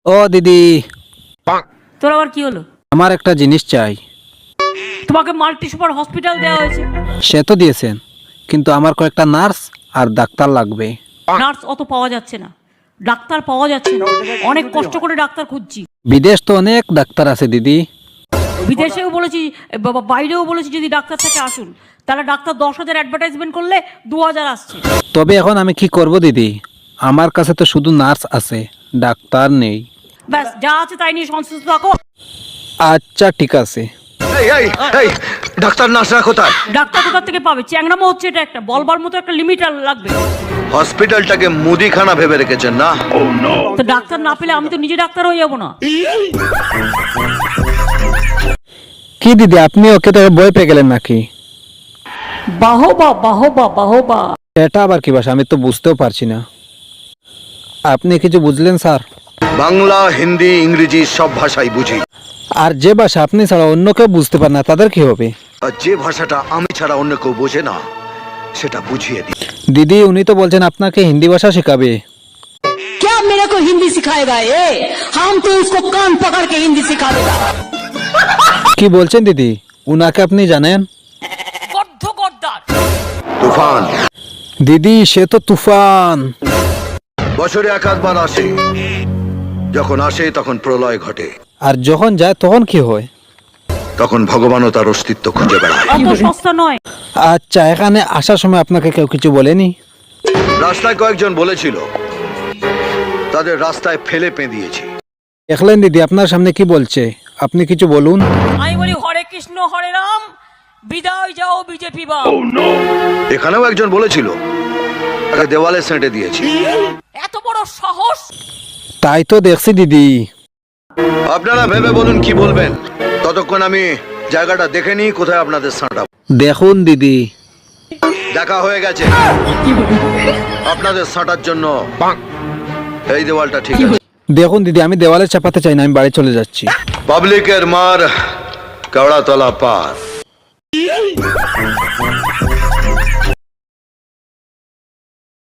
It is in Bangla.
ও দিদি, তোর আবার কি হলো? আমার একটা জিনিস চাই। তোমাকে মাল্টি সুপার হসপিটাল দেওয়া হয়েছে। সে তো দিয়েছেন, কিন্তু আমার কয়েকটা নার্স আর ডাক্তার লাগবে। নার্স অত পাওয়া যাচ্ছে না, ডাক্তার পাওয়া যাচ্ছে না, অনেক কষ্ট করে ডাক্তার খুঁজছি। বিদেশ তো অনেক ডাক্তার আছে দিদি। বিদেশেও বলেছি, বাইরেও বলেছি, যদি ডাক্তার থেকে আসুন, তাহলে ডাক্তার 10,000 অ্যাডভার্টাইজমেন্ট করলে 2,000 আসছে। তবে এখন আমি কি করব দিদি? আমার কাছে তো শুধু নার্স আছে, ডাক্তার নেই। ব্যাস, যা আছে তাই নিয়ে সংশ্লিষ্ট থাকো। আচ্ছা ঠিক আছে। এই ডাক্তার নার্সরা কোথায়? ডাক্তার কোথা থেকে পাবে? চ্যাংরামো হচ্ছে এটা, একটা বলবার মতো একটা লিমিট লাগবে। হসপিটালটাকে মুদিখানা ভেবে রেখেছেন না? তো ডাক্তার না পেলে আমি তো নিজে ডাক্তার হয়ে যাবো না? কি দিদি, আপনি ওকে তো ভয় পেয়ে গেলেন নাকি? বাহবা বাহবা বাহবা। এটা আবার কি ভাষা? আমি তো বুঝতেও পারছি না। আপনি কিছু বুঝলেন স্যার? বাংলা, হিন্দি, ইংরেজি সব ভাষাই বুঝি। আর যে ভাষা আপনি ছাড়া অন্য কেউ বুঝতে পারে না, তাদের কি হবে? আর যে ভাষাটা আমি ছাড়া অন্য কেউ বোঝে না, সেটা বুঝিয়ে দিই। দিদি, উনি তো বলছেন আপনাকে হিন্দি ভাষা শেখাবে। क्या मेरे को हिंदी सिखाएगा ये? हम तो उसको कान पकड़ के हिंदी सिखा देगा। কি বলছেন দিদি? উনাকে আপনি জানেন? বদ্ধ গদ্দার। তুফান দিদি, সে তো তুফান। বছরে এক আধবার আসে, যখন আসে তখন প্রলয় ঘটে, আর যখন যায় তখন কি হয়? তখন ভগবানও তার অস্তিত্ব খুঁজে বেড়ায়। অত সস্তা নয়। আচ্ছা, এখানে আসার সময় আপনাকে কেউ কিছু বলেনি? রাস্তায় কয়েকজন বলেছিল, তাদের রাস্তায় ফেলে পেঁদিয়েছি। দেখলেন দিদি, আপনার সামনে কি বলছে, আপনি কিছু বলুন। আমি বলি হরে কৃষ্ণ হরে রাম, বিদায় যাও বিজেপি বা। এখানেও একজন বলেছিল, তাকে দেওয়ালে সেঁটে দিয়েছি। এত বড় সাহস! তাই তো দেখছি দিদি। আপনারা ভেবে বলুন কি বলবেন, ততক্ষণ আমি জায়গাটা দেখে নিই কোথায় আপনাদের সাঁটা। দেখুন দিদি, দেখা হয়ে গেছে। আপনাদের সাঁটার জন্য এই দেওয়ালটা ঠিক আছে। দেখুন দিদি, আমি দেওয়ালে চাপাতে চাই না, আমি বাড়ি চলে যাচ্ছি। পাবলিকের মার, কেওড়াতলা পার।